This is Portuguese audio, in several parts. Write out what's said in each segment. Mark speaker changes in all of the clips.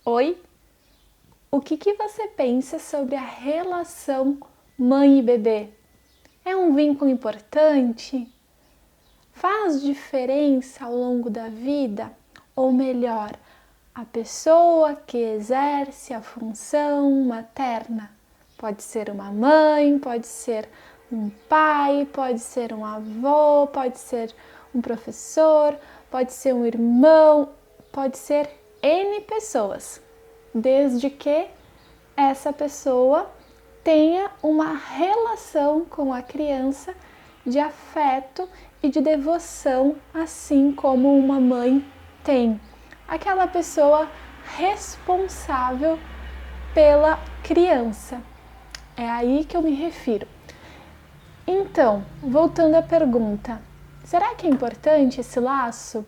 Speaker 1: Oi? O que você pensa sobre a relação mãe e bebê? É um vínculo importante? Faz diferença ao longo da vida? Ou melhor, a pessoa que exerce a função materna? Pode ser uma mãe, pode ser um pai, pode ser um avô, pode ser um professor, pode ser um irmão, pode ser N pessoas, desde que essa pessoa tenha uma relação com a criança de afeto e de devoção, assim como uma mãe tem. Aquela pessoa responsável pela criança. É aí que eu me refiro. Então, voltando à pergunta, será que é importante esse laço?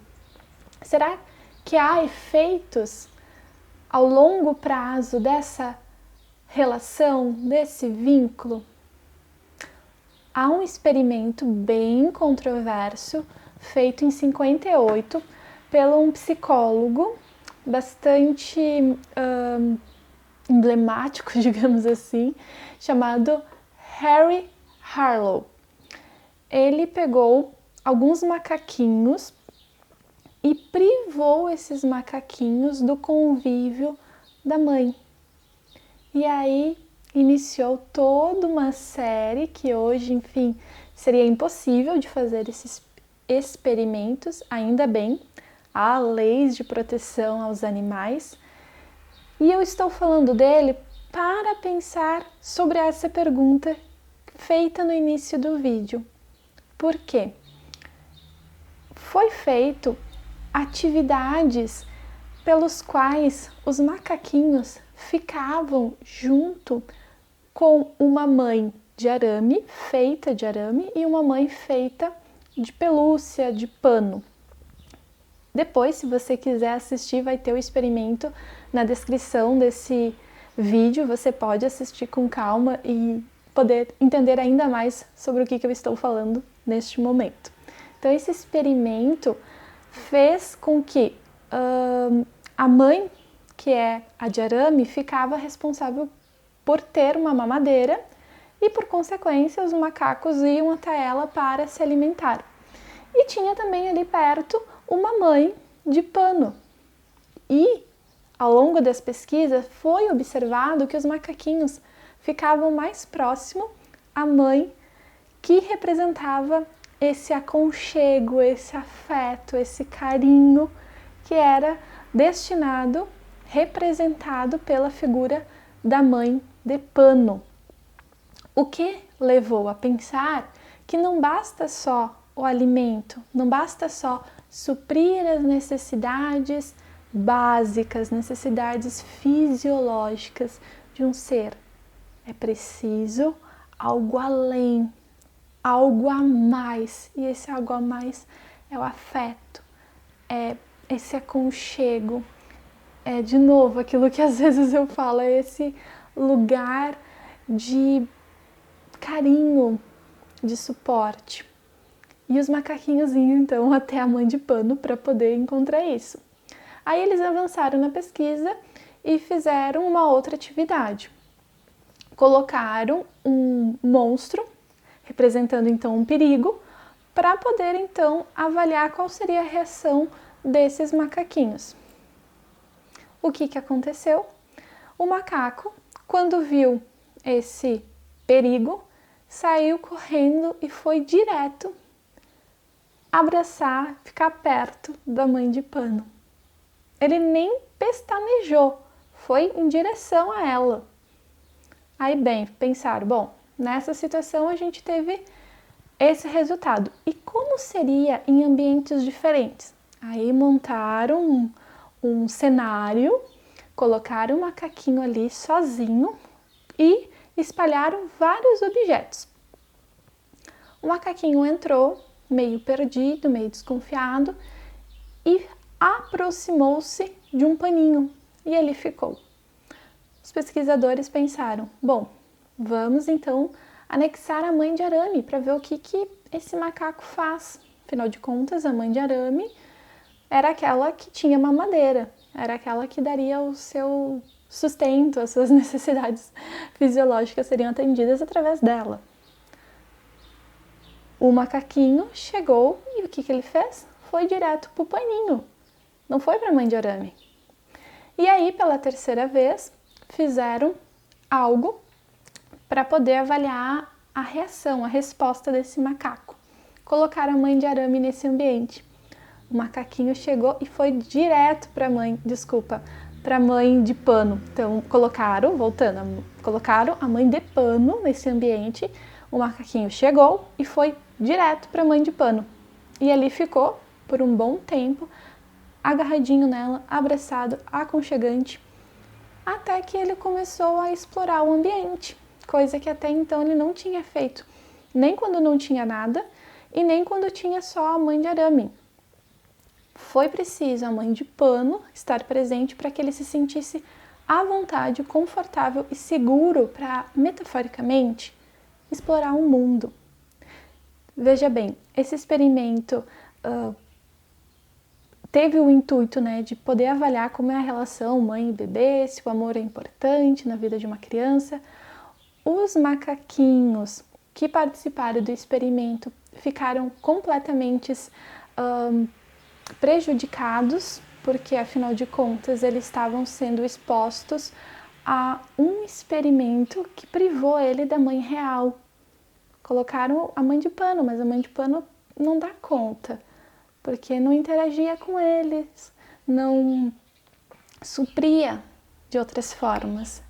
Speaker 1: Será que há efeitos ao longo prazo dessa relação, desse vínculo? Há um experimento bem controverso feito em 58 por um psicólogo bastante emblemático, digamos assim, chamado Harry Harlow. Ele pegou alguns macaquinhos e privou esses macaquinhos do convívio da mãe. E aí iniciou toda uma série que hoje, enfim, seria impossível de fazer esses experimentos, ainda bem, há leis de proteção aos animais. E eu estou falando dele para pensar sobre essa pergunta feita no início do vídeo. Por quê? Foi feito atividades pelos quais os macaquinhos ficavam junto com uma mãe de arame, feita de arame, e uma mãe feita de pelúcia, de pano. Depois, se você quiser assistir, vai ter o experimento na descrição desse vídeo, você pode assistir com calma e poder entender ainda mais sobre o que eu estou falando neste momento. Então, esse experimento fez com que a mãe, que é a de arame, ficava responsável por ter uma mamadeira e, por consequência, os macacos iam até ela para se alimentar. E tinha também ali perto uma mãe de pano. E, ao longo das pesquisas, foi observado que os macaquinhos ficavam mais próximo à mãe, que representava esse aconchego, esse afeto, esse carinho que era destinado, representado pela figura da mãe de pano. O que levou a pensar que não basta só o alimento, não basta só suprir as necessidades básicas, necessidades fisiológicas de um ser. É preciso algo além, algo a mais. E esse algo a mais é o afeto, é esse aconchego, é de novo aquilo que às vezes eu falo, é esse lugar de carinho, de suporte. E os macaquinhos iam então até a mãe de pano para poder encontrar isso. Aí eles avançaram na pesquisa e fizeram uma outra atividade. Colocaram um monstro, representando então um perigo, para poder então avaliar qual seria a reação desses macaquinhos. O que aconteceu? O macaco, quando viu esse perigo, saiu correndo e foi direto abraçar, ficar perto da mãe de pano. Ele nem pestanejou, foi em direção a ela. Aí bem, pensaram, bom, nessa situação a gente teve esse resultado. E como seria em ambientes diferentes? Aí montaram um cenário, colocaram o macaquinho ali sozinho e espalharam vários objetos. O macaquinho entrou, meio perdido, meio desconfiado, e aproximou-se de um paninho e ele ficou. Os pesquisadores pensaram, bom, vamos então anexar a mãe de arame para ver o que esse macaco faz. Afinal de contas, a mãe de arame era aquela que tinha mamadeira, era aquela que daria o seu sustento, as suas necessidades fisiológicas seriam atendidas através dela. O macaquinho chegou e o que ele fez? Foi direto para o paninho, não foi para a mãe de arame. E aí, pela terceira vez, fizeram algo para poder avaliar a reação, a resposta desse macaco. Colocaram a mãe de arame nesse ambiente. O macaquinho chegou e foi direto para a mãe de pano. Então, colocaram a mãe de pano nesse ambiente. O macaquinho chegou e foi direto para a mãe de pano. E ali ficou por um bom tempo, agarradinho nela, abraçado, aconchegante, até que ele começou a explorar o ambiente, coisa que até então ele não tinha feito, nem quando não tinha nada e nem quando tinha só a mãe de arame. Foi preciso a mãe de pano estar presente para que ele se sentisse à vontade, confortável e seguro para, metaforicamente, explorar o mundo. Veja bem, esse experimento teve o intuito, de poder avaliar como é a relação mãe e bebê, se o amor é importante na vida de uma criança. Os macaquinhos que participaram do experimento ficaram completamente prejudicados, porque afinal de contas eles estavam sendo expostos a um experimento que privou ele da mãe real. Colocaram a mãe de pano, mas a mãe de pano não dá conta, porque não interagia com eles, não supria de outras formas.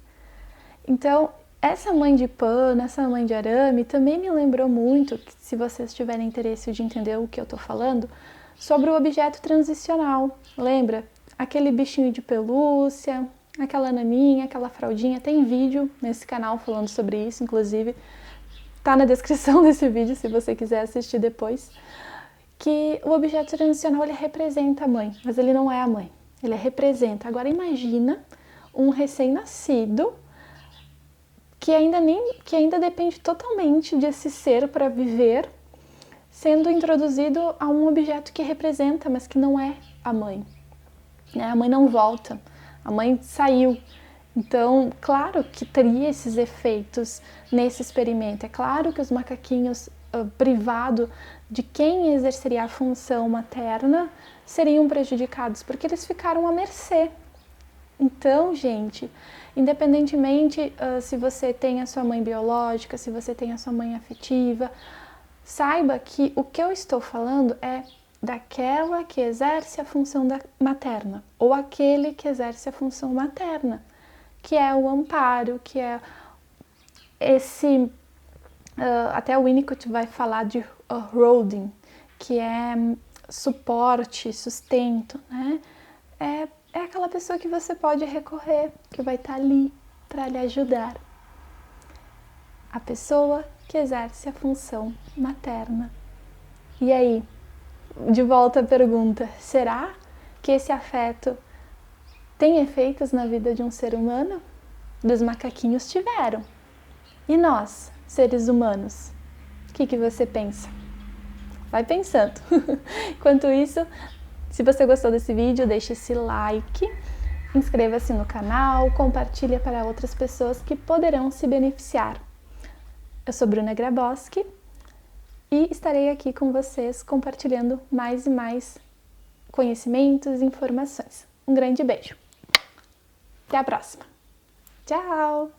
Speaker 1: Então, essa mãe de pano, essa mãe de arame também me lembrou muito, se vocês tiverem interesse de entender o que eu estou falando, sobre o objeto transicional. Lembra? Aquele bichinho de pelúcia, aquela naninha, aquela fraldinha. Tem vídeo nesse canal falando sobre isso, inclusive. Tá na descrição desse vídeo, se você quiser assistir depois. Que o objeto transicional, ele representa a mãe, mas ele não é a mãe. Ele representa. Agora imagina um recém-nascido que ainda depende totalmente desse ser para viver, sendo introduzido a um objeto que representa, mas que não é a mãe. A mãe não volta, a mãe saiu. Então, claro que teria esses efeitos nesse experimento. É claro que os macaquinhos privados de quem exerceria a função materna seriam prejudicados, porque eles ficaram à mercê. Então, gente, independentemente se você tem a sua mãe biológica, se você tem a sua mãe afetiva, saiba que o que eu estou falando é daquela que exerce a função materna, ou aquele que exerce a função materna, que é o amparo, que é esse... até o Winnicott vai falar de holding, que é suporte, sustento, né? É aquela pessoa que você pode recorrer, que vai estar ali para lhe ajudar. A pessoa que exerce a função materna. E aí, de volta à pergunta, será que esse afeto tem efeitos na vida de um ser humano? Dos macaquinhos tiveram. E nós, seres humanos, o que você pensa? Vai pensando. Enquanto isso, se você gostou desse vídeo, deixe esse like, inscreva-se no canal, compartilhe para outras pessoas que poderão se beneficiar. Eu sou Bruna Grabowski e estarei aqui com vocês compartilhando mais e mais conhecimentos e informações. Um grande beijo. Até a próxima. Tchau!